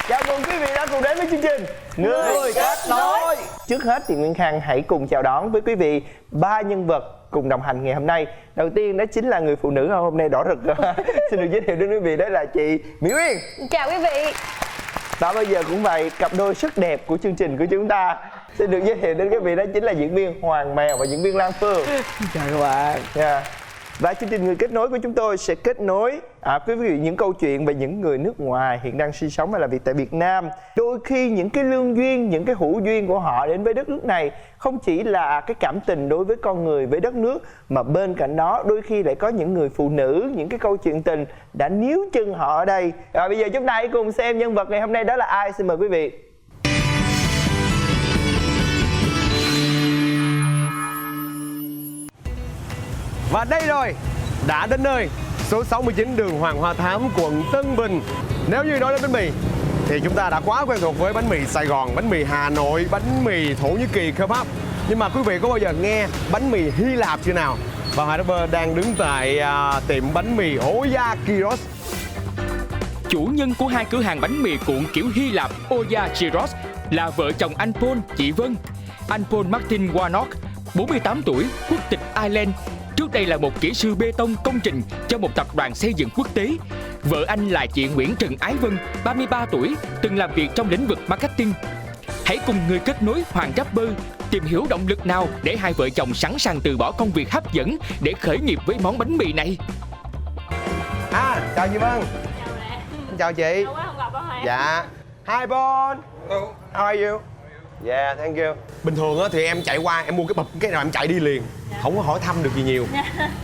Chào mừng quý vị đã cùng đến với chương trình Người Kết Nối. Trước hết thì Nguyên Khang hãy cùng chào đón với quý vị ba nhân vật cùng đồng hành ngày hôm nay. Đầu tiên đó chính là người phụ nữ hôm nay đỏ rực. Xin được giới thiệu đến quý vị, đó là chị Mỹ Uyên. Chào quý vị. Và bây giờ cũng vậy, cặp đôi rất đẹp của chương trình của chúng ta. Xin được giới thiệu đến quý vị, đó chính là diễn viên Hoàng Mèo và diễn viên Lan Phương. Chào các bạn. Và chương trình Người Kết Nối của chúng tôi sẽ kết nối quý vị những câu chuyện về những người nước ngoài hiện đang sinh sống hay làm việc tại Việt Nam. Đôi khi những cái lương duyên, những cái hữu duyên của họ đến với đất nước này không chỉ là cái cảm tình đối với con người, với đất nước, mà bên cạnh đó đôi khi lại có những người phụ nữ, những cái câu chuyện tình đã níu chân họ ở đây. Rồi bây giờ chúng ta hãy cùng xem nhân vật ngày hôm nay đó là ai. Xin mời quý vị. Và đây rồi, đã đến nơi, số 69 đường Hoàng Hoa Thám, quận Tân Bình. Nếu như nói đến bánh mì thì chúng ta đã quá quen thuộc với bánh mì Sài Gòn, bánh mì Hà Nội, bánh mì Thổ Nhĩ Kỳ, kebab. Nhưng mà quý vị có bao giờ nghe bánh mì Hy Lạp chưa nào? Và Hải Rapper đang đứng tại tiệm bánh mì Oya Gyros. Chủ nhân của hai cửa hàng bánh mì cuộn kiểu Hy Lạp Oya Gyros là vợ chồng anh Paul, chị Vân. Anh Paul Martin Warnock, 48 tuổi, quốc tịch Ireland. Trước đây là một kỹ sư bê tông công trình cho một tập đoàn xây dựng quốc tế. Vợ anh là chị Nguyễn Trần Ái Vân, 33 tuổi, từng làm việc trong lĩnh vực marketing. Hãy cùng Người Kết Nối Hoàng Rapper tìm hiểu động lực nào để hai vợ chồng sẵn sàng từ bỏ công việc hấp dẫn để khởi nghiệp với món bánh mì này. Chào chị Vân. Chào chị. Lâu quá không gặp hả? Dạ. Hi Paul. How are you? Yeah, thank you. Bình thường á thì em chạy qua em mua cái bịch cái nào em chạy đi liền, không có hỏi thăm được gì nhiều.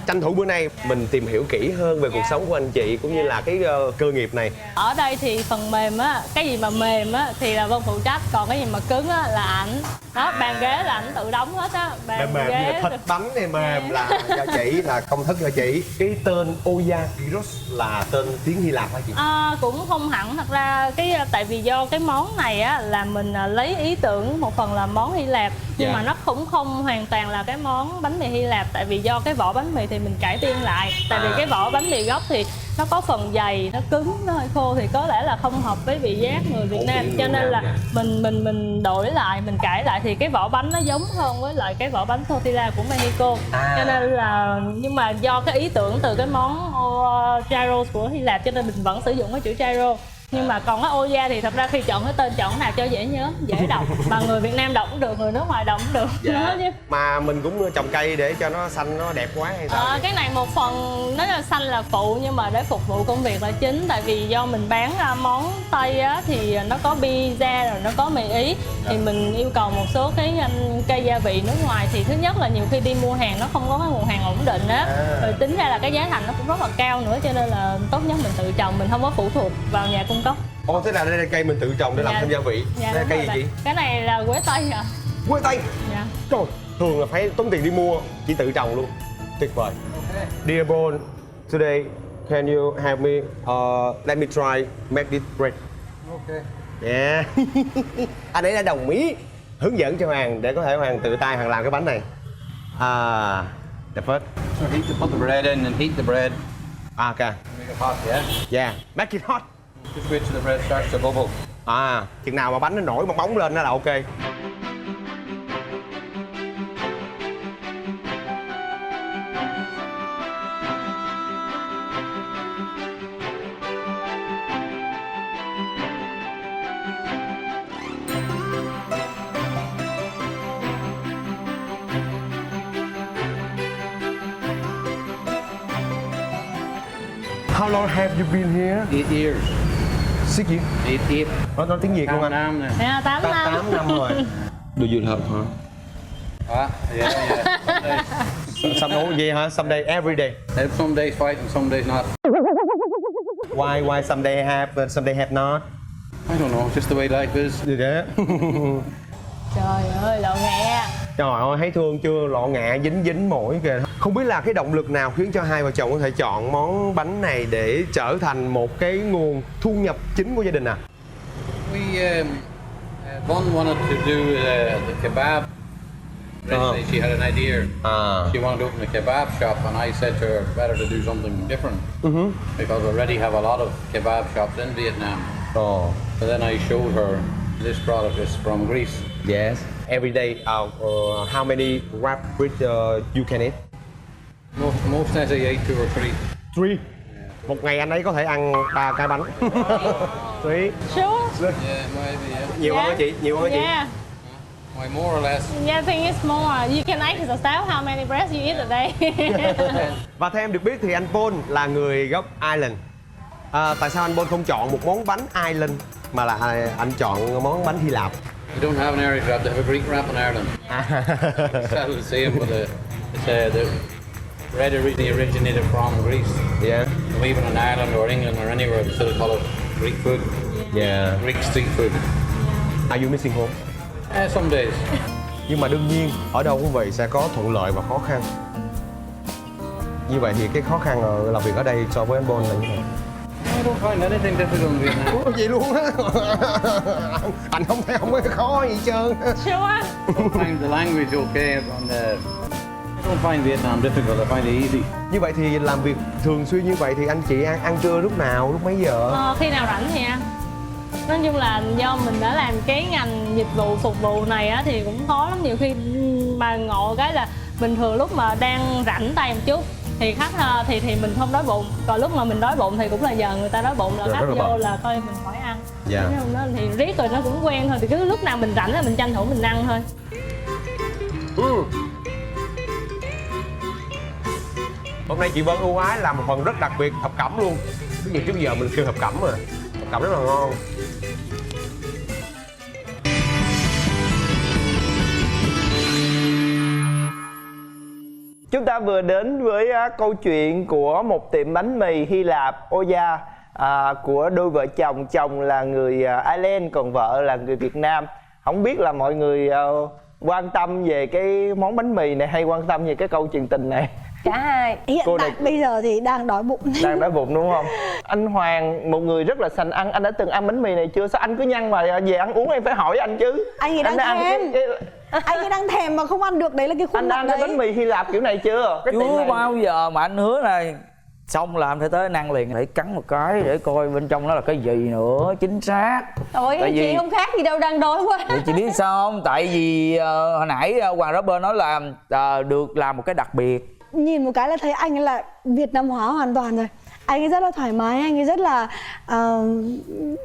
Tranh thủ bữa nay mình tìm hiểu kỹ hơn về cuộc sống của anh chị cũng như là cái cơ nghiệp này. Ở đây thì phần mềm á, cái gì mà mềm á thì là Vân phụ trách, còn cái gì mà cứng á là ảnh. Đó, bàn ghế là ảnh tự đóng hết á. Mềm như là thịt bánh này mềm là do chị, là công thức do chị. Cái tên Oya Gyros là tên tiếng Hy Lạp hả chị? Cũng không hẳn, thật ra tại vì do cái món này á là mình lấy ý tưởng một phần là món Hy Lạp, nhưng mà nó cũng không hoàn toàn là cái món bánh mì Hy Lạp, tại vì do cái vỏ bánh mì thì mình cải tiến lại. Tại vì cái vỏ bánh mì gốc thì nó có phần dày, nó cứng, nó hơi khô thì có lẽ là không hợp với vị giác người Việt Nam, cho nên là mình đổi lại, mình cải lại thì cái vỏ bánh nó giống hơn với lại cái vỏ bánh tortilla của Mexico. Cho nên là, nhưng mà do cái ý tưởng từ cái món gyros của Hy Lạp cho nên mình vẫn sử dụng cái chữ gyro. Nhưng mà còn cái Oya thì thật ra khi chọn cái tên chọn nào cho dễ nhớ, dễ đọc, mà người Việt Nam đọc cũng được, người nước ngoài đọc cũng được. Nhớ chứ. Mà mình cũng trồng cây để cho nó xanh, nó đẹp quá hay sao? Cái này một phần nó là xanh là phụ, nhưng mà để phục vụ công việc là chính. Tại vì do mình bán món Tây á, thì nó có pizza rồi nó có mì Ý, thì mình yêu cầu một số cái cây gia vị nước ngoài. Thì thứ nhất là nhiều khi đi mua hàng nó không có cái nguồn hàng ổn định á, rồi tính ra là cái giá thành nó cũng rất là cao nữa, cho nên là tốt nhất mình tự trồng, mình không có phụ thuộc vào nhà cung cấp. Thế là đây là cây mình tự trồng để làm thêm gia vị. Đây là cây gì chị? Cái này là quế tây ạ. Quế tây? Dạ. Trời, thường là phải tốn tiền đi mua, chỉ tự trồng luôn. Tuyệt vời. Dear Paul, today can you help me? Let me try make this bread. Okay. Yeah. Anh ấy đã đồng ý hướng dẫn cho Hoàng để có thể Hoàng tự tay Hoàng làm cái bánh này. The first. So heat put the bread in and heat the bread. Okay. Make it hot, yeah? Yeah, make it hot. Just wait till the bread starts to bubble. Chừng nào mà bánh nó nổi bong bóng lên đó là ok. How long have you been here? 8 years. 6 years. 8. Nói tiếng Việt luôn anh. 8 nè. 8 năm. 8 năm rồi. Do you help her? Yeah. Some vậy hả? Some day, every day. Some days fight and some days not. Why some day have, but some day have not? I don't know, just the way life is. Gì đó. Trời ơi, lộ nghệ. Trời ơi, thấy thương chưa? Lọ ngạ dính dính mũi kìa. Không biết là cái động lực nào khiến cho hai vợ chồng có thể chọn món bánh này để trở thành một cái nguồn thu nhập chính của gia đình à? We, Vân wanted to do the kebab. Originally, she had an idea. She wanted to open a kebab shop, and I said to her, better to do something different. Because we already have a lot of kebab shops in Vietnam. Oh. So then I showed her this product is from Greece. Yes. Every day, how many wrap with you can eat? Most days I ate 2 or 3. 3. Một ngày anh ấy có thể ăn 3 cái bánh. 3. Sure. Yeah, maybe, yeah. Nhiều hơn hả chị? Nhiều hơn hả chị? Yeah. Why more or less? Yeah, I think it's more. You can ask yourself how many breads you eat a day. Và theo em được biết thì anh Paul là người gốc Ireland. Tại sao anh Paul không chọn một món bánh Ireland mà là anh chọn món bánh Hy Lạp? You don't have an Irish wrap, they have a Greek wrap in Ireland. It's all the same, but the bread originally originated from Greece. Yeah. So even in Ireland or England or anywhere, they still call it Greek food. Yeah. Greek street food. Are you missing home? Some days. Nhưng mà đương nhiên ở đâu cũng vậy, sẽ có thuận lợi và khó khăn. Như vậy thì cái khó khăn làm việc ở đây so với anh Paul là như thế nào? I don't find anything difficult in Vietnam. Ủa gì luôn á. Anh không thấy không có khó gì hết trơn. Sure. I don't find the language okay. I don't find Vietnam difficult, I find it easy. Như vậy thì làm việc thường xuyên như vậy thì anh chị ăn trưa lúc nào, lúc mấy giờ? Khi nào rảnh thì ăn. Nói chung là do mình đã làm cái ngành dịch vụ phục vụ này á thì cũng khó lắm, nhiều khi mà ngộ cái là bình thường lúc mà đang rảnh tay một chút thì khách thì mình không đói bụng, còn lúc mà mình đói bụng thì cũng là giờ người ta đói bụng là Rồi, khách rất là vô bận. là coi mình khỏi ăn. Dạ. Thế không đó thì riết rồi nó cũng quen thôi, thì cứ lúc nào mình rảnh là mình tranh thủ mình ăn thôi. Hôm nay chị Vân ưu ái làm một phần rất đặc biệt, thập cẩm luôn. Ví dụ trước giờ mình kêu thập cẩm mà. Thập cẩm rất là ngon. Chúng ta vừa đến với câu chuyện của một tiệm bánh mì Hy Lạp Oya của đôi vợ chồng, chồng là người Ireland còn vợ là người Việt Nam. Không biết là mọi người quan tâm về cái món bánh mì này hay quan tâm về cái câu chuyện tình này? Cả hai. Hiện Cô tại này- bây giờ thì đang đói bụng. Đang đói bụng đúng không? Anh Hoàng, một người rất là sành ăn, anh đã từng ăn bánh mì này chưa? Sao anh cứ nhăn mà về ăn uống em phải hỏi anh chứ? Anh ấy đang đã ăn thèm. Anh ấy đang thèm mà không ăn được, đấy là cái khuôn anh mặt ăn cái đấy. bánh mì Hy Lạp kiểu này chưa? Cái tiệm Chưa này- bao giờ mà anh hứa này xong làm phải tới anh ăn liền, để cắn một cái để coi bên trong nó là cái gì nữa chính xác. Ôi Tại chị vì- không khác gì đâu, đang đói quá. Thì chị biết sao không? Tại vì hồi nãy Hoàng Rapper nói là được làm một cái đặc biệt. Nhìn một cái là thấy anh ấy là Việt Nam hóa hoàn toàn rồi. Anh ấy rất là thoải mái, anh ấy rất là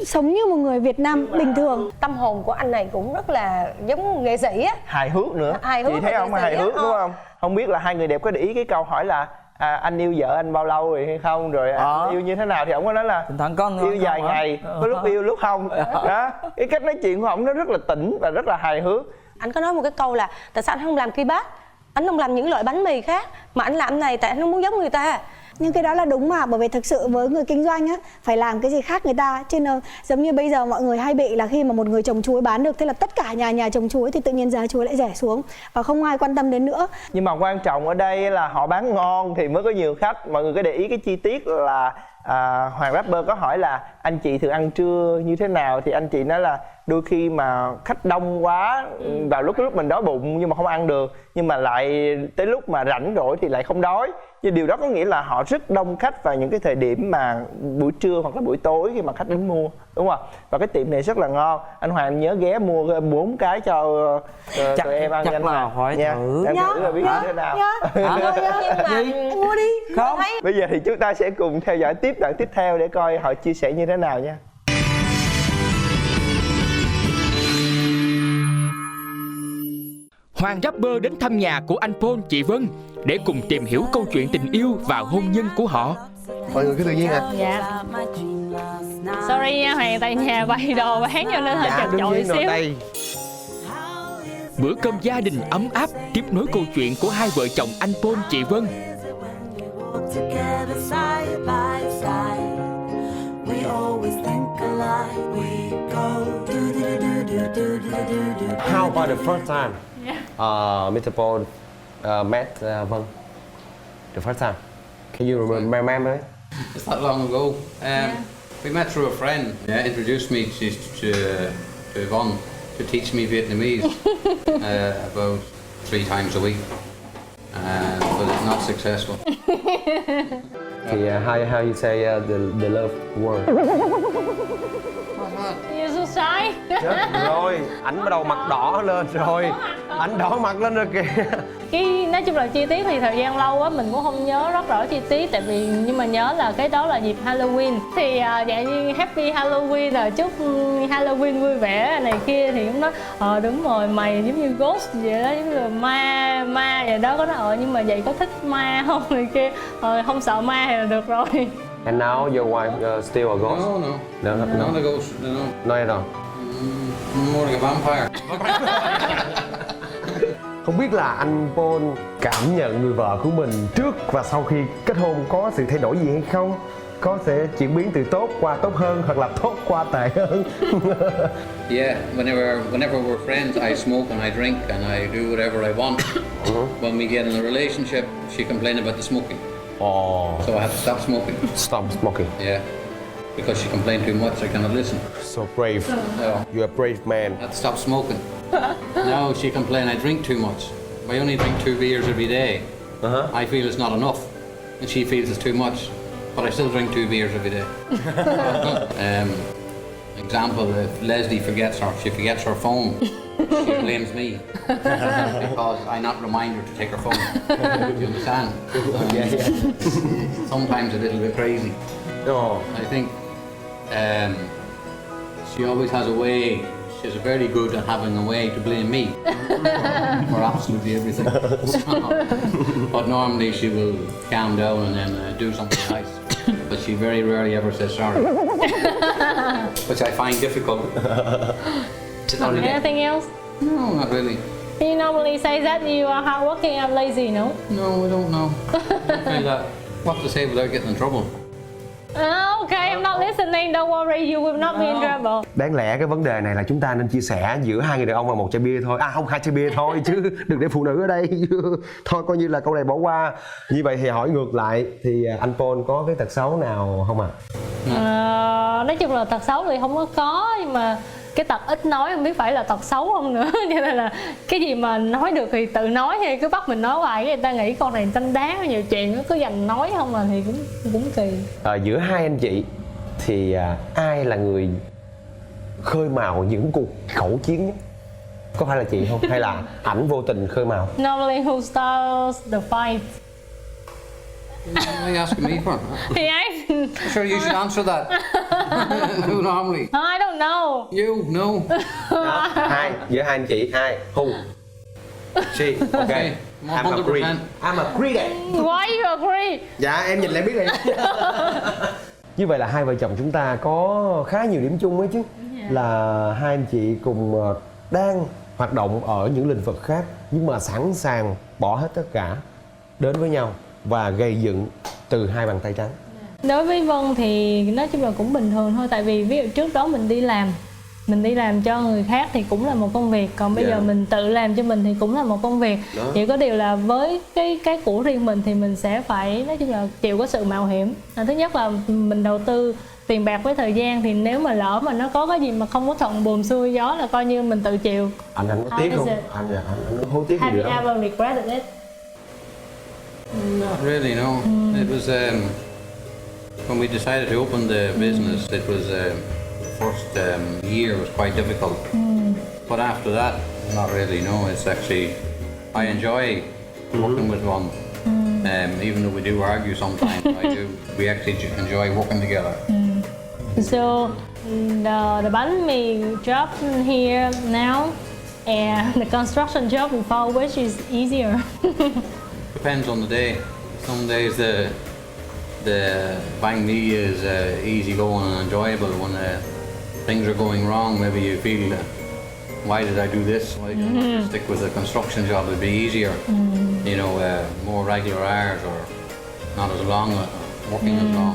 sống như một người Việt Nam bình thường. Tâm hồn của anh này cũng rất là giống nghệ sĩ á. hài hước nữa. Hài hước Chị thấy và không? nghệ sĩ Hài hước á. đúng không? Không biết là hai người đẹp có để ý cái câu hỏi là anh yêu vợ anh bao lâu rồi hay không, rồi anh yêu như thế nào, thì ông có nói là Thỉnh thoảng có yêu vài ngày, có lúc yêu lúc không. Đó, cái cách nói chuyện của ông nó rất là tỉnh và rất là hài hước. Anh có nói một cái câu là tại sao anh không làm kebab, anh không làm những loại bánh mì khác mà anh làm này tại anh không muốn giống người ta. Nhưng cái đó là đúng mà, bởi vì thực sự với người kinh doanh á phải làm cái gì khác người ta. Chứ giống như bây giờ mọi người hay bị là khi mà một người trồng chuối bán được, thế là tất cả nhà trồng chuối thì tự nhiên giá chuối lại rẻ xuống và không ai quan tâm đến nữa. Nhưng mà quan trọng ở đây là họ bán ngon thì mới có nhiều khách. Mọi người có để ý cái chi tiết là Hoàng Rapper có hỏi là anh chị thường ăn trưa như thế nào, thì anh chị nói là đôi khi mà khách đông quá vào lúc mình đói bụng nhưng mà không ăn được, nhưng mà lại tới lúc mà rảnh rỗi thì lại không đói. Nhưng điều đó có nghĩa là họ rất đông khách vào những cái thời điểm mà buổi trưa hoặc là buổi tối khi mà khách đến mua, đúng không? Và cái tiệm này rất là ngon. Anh Hoàng nhớ ghé mua 4 cái cho tụi em ăn chắc nha anh là Hoàng. phải Nha. thử. Em Nhá, thử là biết nhá, như thế nào. nhá. Nhưng mà Mua đi. Không. Bây giờ thì chúng ta sẽ cùng theo dõi tiếp đoạn tiếp theo để coi họ chia sẻ như thế nào nha. Hoàng Rapper đến thăm nhà của anh Paul, chị Vân để cùng tìm hiểu câu chuyện tình yêu và hôn nhân của họ. Mọi người cứ tự nhiên Dạ. Sorry nha Hoàng, tại nhà bày đồ bán cho nên hơi chật đương chội nhiên rồi xíu. đây. Bữa cơm gia đình ấm áp tiếp nối câu chuyện của hai vợ chồng anh Paul, chị Vân. Together side by side, we always think alike. We go do do do do do do do do. How about the first time Mr. Paul met Vân? The first time. Can you remember? It's that long ago. We met through a friend. Yeah, introduced me to Yvonne to teach me Vietnamese about 3 times a week, but it's not successful. Thì how you say the love word? Chết rồi, ảnh bắt đầu mặt đỏ lên rồi. Ảnh đỏ mặt lên rồi kìa. Cái nói chung là chi tiết thì thời gian lâu á mình cũng không nhớ rất rõ chi tiết, tại vì nhưng mà nhớ là cái đó là dịp Halloween thì dạng như Happy Halloween rồi chúc Halloween vui vẻ này kia, thì cũng nói đúng rồi mày giống như ghost vậy đó, giống như là ma vậy đó. Có nói nhưng mà vậy có thích ma không này kia, không sợ ma thì là được rồi. And now your wife still a ghost? No, No, not a ghost. No. Nói at all. More like a vampire. Không biết là anh Paul cảm nhận người vợ của mình trước và sau khi kết hôn có sự thay đổi gì hay không? Có sẽ chuyển biến từ tốt qua tốt hơn hoặc là tốt qua tệ hơn? Yeah, whenever we're friends, I smoke and I drink and I do whatever I want. When we get in a relationship, she complained about the smoking. Oh, So I had to stop smoking. stop smoking. Yeah. Because she complained too much, I cannot listen. So brave. No. You're a brave man. I had to stop smoking. Now she complained I drink too much. I only drink 2 beers every day. I feel it's not enough. And she feels it's too much. But I still drink 2 beers every day. Example, if Leslie forgets she forgets her phone, she blames me. Because I not remind her to take her phone. Do you understand? Sometimes a little bit crazy. Oh. I think she always has a way. She's very good at having a way to blame me for absolutely everything. But normally she will calm down and then do something nice. But she very rarely ever says sorry, which I find difficult. Anything else? No, not really. You normally say that you are hardworking and lazy, no? No, I don't know. I feel that. What to say without getting in trouble? Okay, I'm not listening. Don't worry, you will not be in trouble. Đáng lẽ cái vấn đề này là chúng ta nên chia sẻ giữa hai người đàn ông và một chai bia thôi. À không, 2 chai bia thôi chứ đừng để phụ nữ ở đây. Thôi coi như là câu này bỏ qua. Như vậy thì hỏi ngược lại thì anh Paul có cái tật xấu nào không ạ? Nói chung là tật xấu thì không có, nhưng mà cái tật ít nói không biết phải là tật xấu không nữa. Cho nên là cái gì mà nói được thì tự nói, hay cứ bắt mình nói hoài người ta nghĩ con này tranh đá nhiều chuyện, cứ dành nói không mà thì cũng kỳ. Giữa hai anh chị thì ai là người khơi mào những cuộc khẩu chiến nhất? Có phải là chị không? Hay là ảnh vô tình khơi mào? Normally who starts the fight? What are you asking me for? He asked. Sure, you should answer that. Who normally? I don't know. You? No. Giữa hai anh chị, ai? Who? She. Okay. I'm agree. 100%. I'm agree that. Why you agree? Dạ em nhìn lại biết liền. Như vậy là hai vợ chồng chúng ta có khá nhiều điểm chung ấy chứ. Là hai anh chị cùng đang hoạt động ở những lĩnh vực khác, nhưng mà sẵn sàng bỏ hết tất cả đến với nhau và gây dựng từ hai bàn tay trắng. Đối với Vân thì nói chung là cũng bình thường thôi, tại vì ví dụ trước đó mình đi làm cho người khác thì cũng là một công việc, còn bây giờ mình tự làm cho mình thì cũng là một công việc. Chỉ có điều là với cái của riêng mình thì mình sẽ phải nói chung là chịu có sự mạo hiểm. Thứ nhất là mình đầu tư tiền bạc với thời gian, thì nếu mà lỡ mà nó có cái gì mà không có thuận buồm xuôi gió là coi như mình tự chịu. Anh có tiếc không? Anh hối tiếc gì Have nữa you không? ever regretted it? Not really, no. It was when we decided to open the business. It was the first year was quite difficult, but after that, not really. No, it's actually I enjoy working with one. Even though we do argue sometimes, we actually enjoy working together. So the bánh mì job here now and the construction job before, which is easier? Depends on the day. Some days the banh mi is easy going and enjoyable. When things are going wrong, maybe you feel, why did I do this? Why did I not stick with a construction job? It'd be easier, you know, more regular hours or not as long, working as long.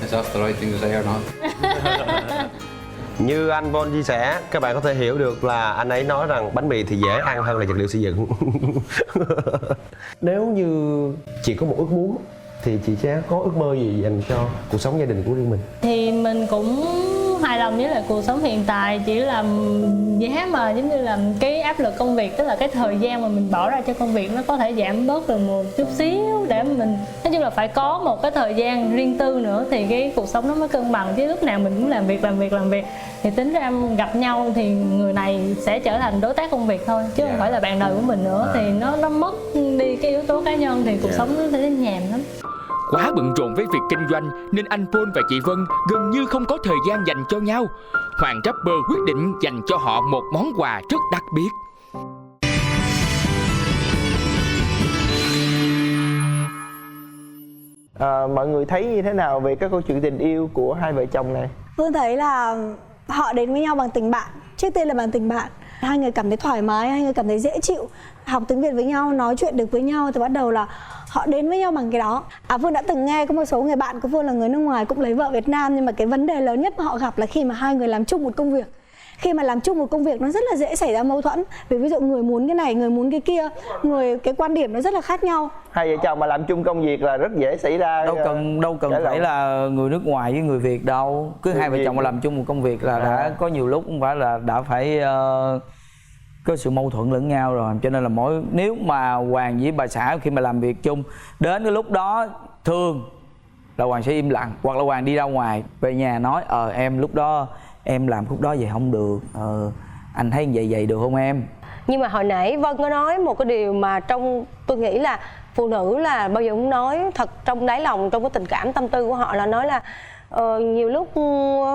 Is that the right thing to say or not? Như anh Paul chia sẻ, các bạn có thể hiểu được là anh ấy nói rằng bánh mì thì dễ ăn hơn là vật liệu xây dựng. Nếu như chị có một ước muốn thì chị sẽ có ước mơ gì dành cho cuộc sống gia đình của riêng mình? Thì mình cũng hài lòng với lại cuộc sống hiện tại, chỉ là giá mà giống như là cái áp lực công việc, tức là cái thời gian mà mình bỏ ra cho công việc nó có thể giảm bớt được một chút xíu, để mình nói chung là phải có một cái thời gian riêng tư nữa thì cái cuộc sống nó mới cân bằng, chứ lúc nào mình cũng làm việc thì tính ra em gặp nhau thì người này sẽ trở thành đối tác công việc thôi, chứ không phải là bạn đời của mình nữa. Thì nó mất đi cái yếu tố cá nhân thì cuộc sống nó sẽ nhàm lắm. Quá bận rộn với việc kinh doanh nên anh Paul và chị Vân gần như không có thời gian dành cho nhau. Hoàng rapper quyết định dành cho họ một món quà rất đặc biệt. Mọi người thấy như thế nào về các câu chuyện tình yêu của hai vợ chồng này? Phương thấy là họ đến với nhau bằng tình bạn, trước tiên là bằng tình bạn. Hai người cảm thấy thoải mái, hai người cảm thấy dễ chịu, học tiếng Việt với nhau, nói chuyện được với nhau, thì bắt đầu là họ đến với nhau bằng cái đó. Phương đã từng nghe có một số người bạn của Phương là người nước ngoài cũng lấy vợ Việt Nam, nhưng mà cái vấn đề lớn nhất mà họ gặp là khi mà hai người làm chung một công việc. Khi mà làm chung một công việc nó rất là dễ xảy ra mâu thuẫn. Vì ví dụ người muốn cái này, người muốn cái kia, cái quan điểm nó rất là khác nhau. Hai vợ chồng mà làm chung công việc là rất dễ xảy ra. Đâu cần phải là người nước ngoài với người Việt đâu. Cứ hai vợ chồng mà làm chung một công việc là đã có nhiều lúc không phải là đã phải có sự mâu thuẫn lẫn nhau rồi. Cho nên là nếu mà Hoàng với bà xã khi mà làm việc chung, đến cái lúc đó thường là Hoàng sẽ im lặng, hoặc là Hoàng đi ra ngoài về nhà nói em lúc đó em làm khúc đó vậy không được, anh thấy vậy được không em? Nhưng mà hồi nãy Vân có nói một cái điều mà tôi nghĩ là phụ nữ là bao giờ cũng nói thật trong đáy lòng, trong cái tình cảm tâm tư của họ, là nói là nhiều lúc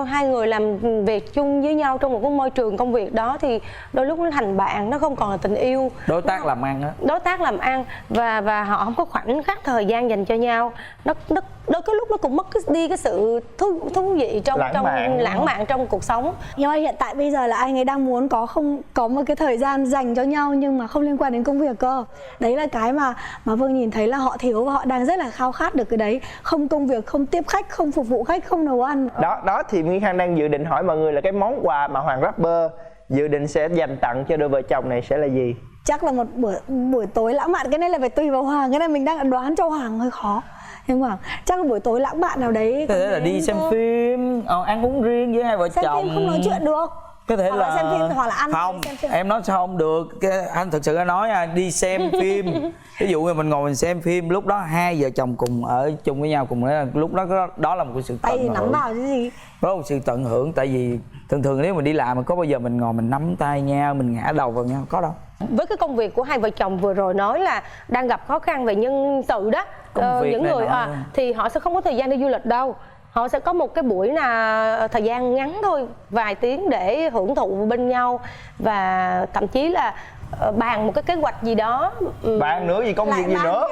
hai người làm việc chung với nhau trong một cái môi trường công việc đó thì đôi lúc nó thành bạn, nó không còn là tình yêu. Đối tác làm ăn á. Đối tác làm ăn và họ không có khoảnh khắc thời gian dành cho nhau. Đôi cái lúc nó cũng mất đi cái sự thú vị trong lãng mạn trong cuộc sống. Nhưng mà hiện tại bây giờ là anh ấy đang muốn có một cái thời gian dành cho nhau nhưng mà không liên quan đến công việc cơ. Đấy là cái mà Vương nhìn thấy là họ thiếu và họ đang rất là khao khát được cái đấy. Không công việc, không tiếp khách, không phục vụ khách, không nấu ăn. Đó thì Nguyên Khang đang dự định hỏi mọi người là cái món quà mà Hoàng rapper dự định sẽ dành tặng cho đôi vợ chồng này sẽ là gì? Chắc là một buổi tối lãng mạn. Cái này là phải tùy vào Hoàng, cái này mình đang đoán cho Hoàng hơi khó. Nhưng mà chắc là buổi tối lãng mạn nào đấy. Có thể là đi xem phim, ăn uống riêng với hai vợ chồng. Xem phim không nói chuyện được. Có thể là xem phim hoặc là ăn. Không, em nói sao không được. Anh thực sự nói đi xem phim. Ví dụ như mình ngồi mình xem phim, lúc đó hai vợ chồng cùng ở chung với nhau, cùng lúc đó là một cái sự tận hưởng. Tay nắm vào cái gì? Đó là một sự tận hưởng. Tại vì thường nếu mình đi làm mà có bao giờ mình ngồi mình nắm tay nhau, mình ngã đầu vào nhau, có đâu. Với cái công việc của hai vợ chồng vừa rồi nói là đang gặp khó khăn về nhân sự đó, những người thì họ sẽ không có thời gian đi du lịch đâu. Họ sẽ có một cái buổi là thời gian ngắn thôi, vài tiếng để hưởng thụ bên nhau và thậm chí là bàn một cái kế hoạch gì đó. Bàn nữa gì, công việc gì nữa?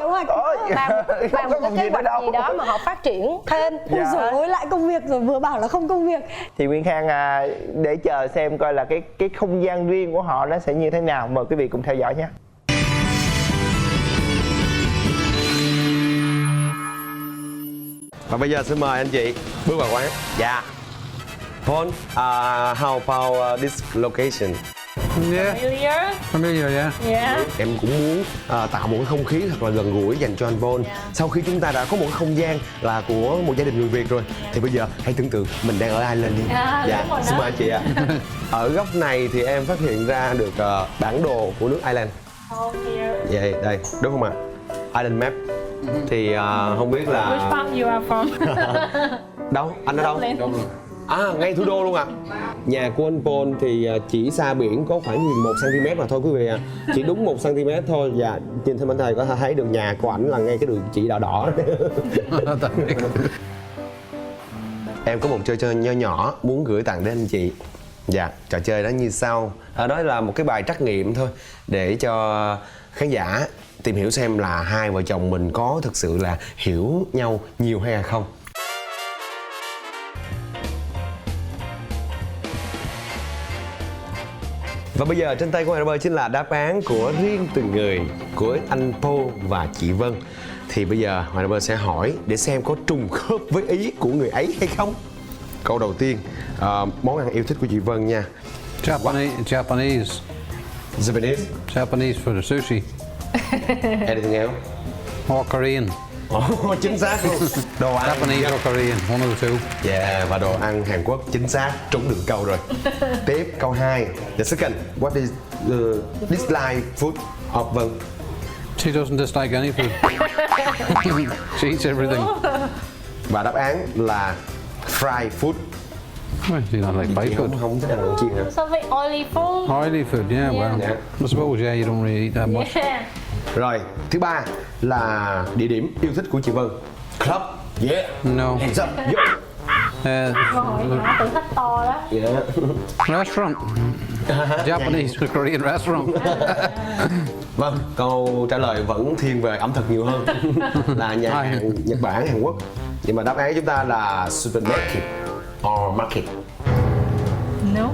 Bàn một cái kế hoạch gì đó mà họ phát triển thêm. Rồi lại công việc rồi vừa bảo là không công việc. Thì Nguyên Khang để chờ xem coi là cái không gian riêng của họ nó sẽ như thế nào. Mời quý vị cùng theo dõi nhé. Và bây giờ xin mời anh chị bước vào quán. Dạ. Paul, how about this location? Familiar, yeah. Em cũng muốn tạo một cái không khí thật là gần gũi dành cho anh Paul. Sau khi chúng ta đã có một cái không gian là của một gia đình người Việt rồi, thì bây giờ hãy tưởng tượng mình đang ở Ireland đi. Dạ, xin mời anh chị ạ. Ở góc này thì em phát hiện ra được bản đồ của nước Ireland. Vậy đây, đúng không ạ? Ireland map. Thì không biết là Which part you are from? đâu? Anh ở đâu? Ngay thủ đô luôn ạ. Nhà của anh Paul thì chỉ xa biển có khoảng 1 cm mà thôi quý vị ạ. Chỉ đúng 1 cm thôi. Và nhìn thêm anh thầy có thể thấy được nhà của ảnh là ngay cái đường chỉ đỏ đỏ. Em có một trò chơi nho nhỏ muốn gửi tặng đến anh chị. Dạ, trò chơi đó như sau. Đó là một cái bài trắc nghiệm thôi, để cho khán giả tìm hiểu xem là hai vợ chồng mình có thực sự là hiểu nhau nhiều hay là không. Và bây giờ trên tay của Hoàng chính là đáp án của riêng từng người, của anh Paul và chị Vân. Thì bây giờ Hoàng sẽ hỏi để xem có trùng khớp với ý của người ấy hay không. Câu đầu tiên, món ăn yêu thích của chị Vân nha. Japanese for the sushi. Anything else? Or Korean. Chính xác luôn. Đồ ăn Japanese or Korean, one of the two. Yeah, và đồ ăn Hàn Quốc, chính xác, trúng đường câu rồi. Tiếp câu 2. The second, what is the dislike food of Vân? She doesn't dislike any food. She eats everything. Và đáp án là fried food. Well, do you not like Chị Thai không food? không thích ăn đồ chiên hả? Something oily food. Oily food, yeah, well, Yeah. I suppose, yeah, you don't really eat that much. Yeah. Rồi, thứ ba là địa điểm yêu thích của chị Vân. Club. Yeah. No. Hands up. Yo. Rồi, nhỏ thử thách to đó. Yeah. Restaurant. Japanese, Korean restaurant. Vâng, câu trả lời vẫn thiên về ẩm thực nhiều hơn. Là nhà hàng Nhật Bản, Hàn Quốc. Nhưng mà đáp án của chúng ta là supermarket or market. No.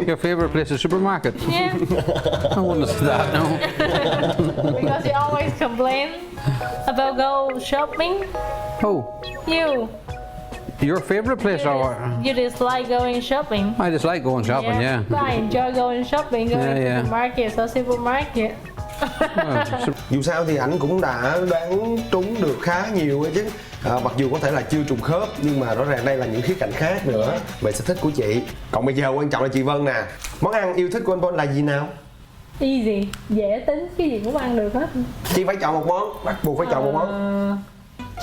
Your favorite place is supermarket? Yeah. I wouldn't have said that, no. Because you always complain about go shopping. Oh, You. your favorite place or? You dislike going shopping. I just like going shopping, yeah. But I enjoy going shopping, going Yeah, yeah. to the market or supermarket. Well, Dù sao thì ảnh cũng đã đoán trúng được khá nhiều ấy chứ. Mặc dù có thể là chưa trùng khớp nhưng mà rõ ràng đây là những khía cạnh khác nữa về sở thích của chị. Còn bây giờ quan trọng là chị Vân nè. Món ăn yêu thích của anh Paul là gì nào? Easy, dễ tính, cái gì cũng ăn được hết. Chị phải chọn một món, bắt buộc phải chọn một món.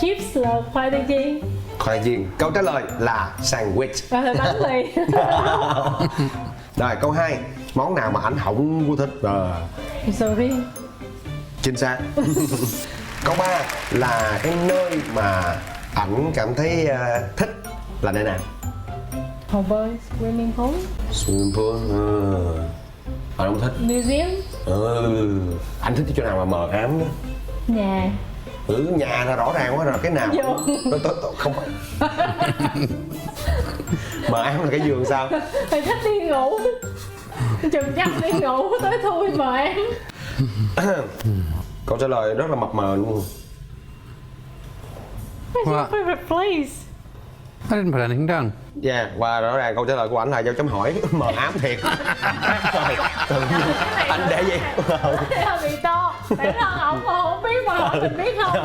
Chips là khoai tây chiên. Khoai chiên. Câu trả lời là sandwich. Rồi bánh mì. Rồi câu 2, món nào mà ảnh không có thích? Sầu riêng. Chính xác. Câu 3 là cái nơi mà ảnh cảm thấy thích là nơi nào? Hồ bơi, swimming pool. Swimming pool. Anh không thích. Museum. Anh thích cái chỗ nào mà mờ ám đó? Nhà. Nhà là rõ ràng quá rồi, cái nào? Không phải. Mờ ám là cái giường sao? Thầy thích đi ngủ. Chừng chắc đi ngủ tới thui mà em. Câu trả lời rất là mập mờ luôn. What's your favorite place? I didn't put anything down. Dạ, và rõ ràng câu trả lời của ảnh là dấu chấm hỏi. Mờ ám thiệt. Rồi, tự nhiên anh để gì? Hơi bị to. Tại nó không biết mà hỏi mình biết không?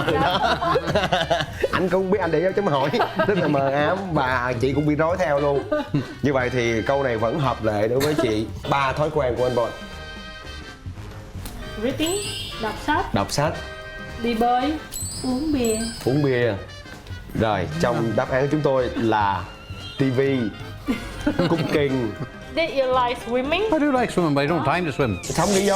Anh cũng biết anh để dấu chấm hỏi. Rất là mờ ám và chị cũng bị rối theo luôn. Như vậy thì câu này vẫn hợp lệ đối với chị. 3 thói quen của anh Paul. Reading, đọc sách, Đọc sách, đi bơi, uống bia. uống bia. Rồi, trong đáp án của chúng tôi là TV, cooking. Did you like swimming? I do like swimming, but I don't have time to swim. Xong đi vô.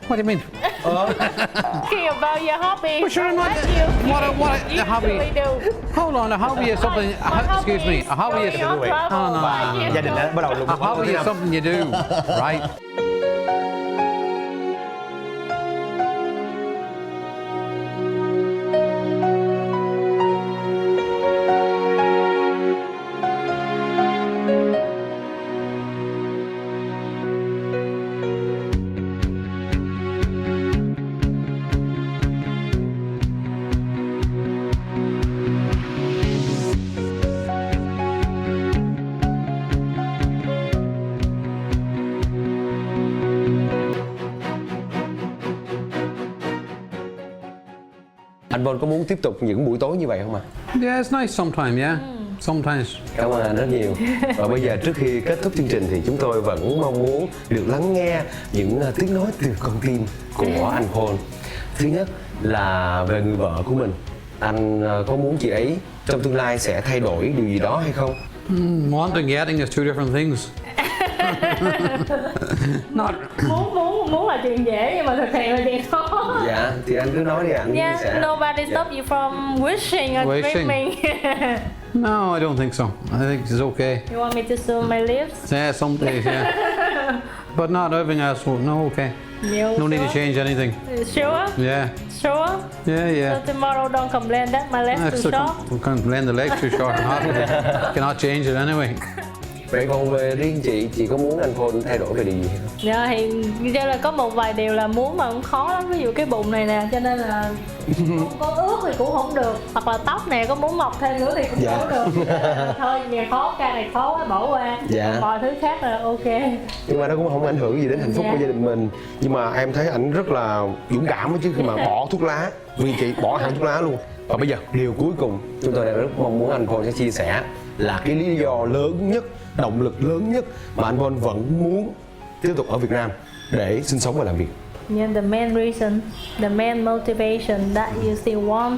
What do you mean? Talking about your hobby. Well, sure, What you a hobby? usually do? Hold on, a hobby is something. Excuse me, a hobby is going on travel. no. Like you Gia đình đã bắt đầu lục a hobby is something you do, right? Anh Paul có muốn tiếp tục những buổi tối như vậy không ạ? Yeah, it's nice sometimes. Yeah, sometimes. Cảm ơn anh rất nhiều. Và bây giờ trước khi kết thúc chương trình thì chúng tôi vẫn mong muốn được lắng nghe những tiếng nói từ con tim của anh Paul. Thứ nhất là về người vợ của mình. Anh có muốn chị ấy trong tương lai sẽ thay đổi điều gì đó hay không? Wanting and getting is two different things. Not. Muốn là chuyện dễ nhưng mà thực hiện là chuyện khó. Dạ, thì anh cứ nói đi ạ. Yeah, sẽ... nobody stop you from wishing or Wishing. dreaming. No, I don't think so. I think it's okay. You want me to zoom my lips? Yeah, some days, yeah. But not everything else. No, okay. No need to change anything. Sure? Yeah. Sure? Yeah. So tomorrow don't complain that my legs too short. We can't blend the legs too short. Cannot change it anyway. Vậy còn về riêng chị có muốn anh Paul thay đổi về điều gì không? Dạ thì cho là có một vài điều là muốn mà cũng khó lắm. Ví dụ cái bụng này nè, cho nên là không có ướt thì cũng không được. Hoặc là tóc này có muốn mọc thêm nữa thì cũng không được. Thôi nhà khó, ca này khó quá bỏ qua. Dạ. Mọi thứ khác là ok. Nhưng mà nó cũng không ảnh hưởng gì đến hạnh phúc của gia đình mình. Nhưng mà em thấy ảnh rất là dũng cảm ấy chứ khi mà bỏ thuốc lá. Vì chị bỏ hẳn thuốc lá luôn. Và bây giờ điều cuối cùng chúng tôi đang rất mong muốn anh Paul sẽ chia sẻ là cái lý do lớn nhất, động lực lớn nhất mà anh Paul vẫn muốn tiếp tục ở Việt Nam để sinh sống và làm việc. Yeah, the main reason, the main motivation that you still want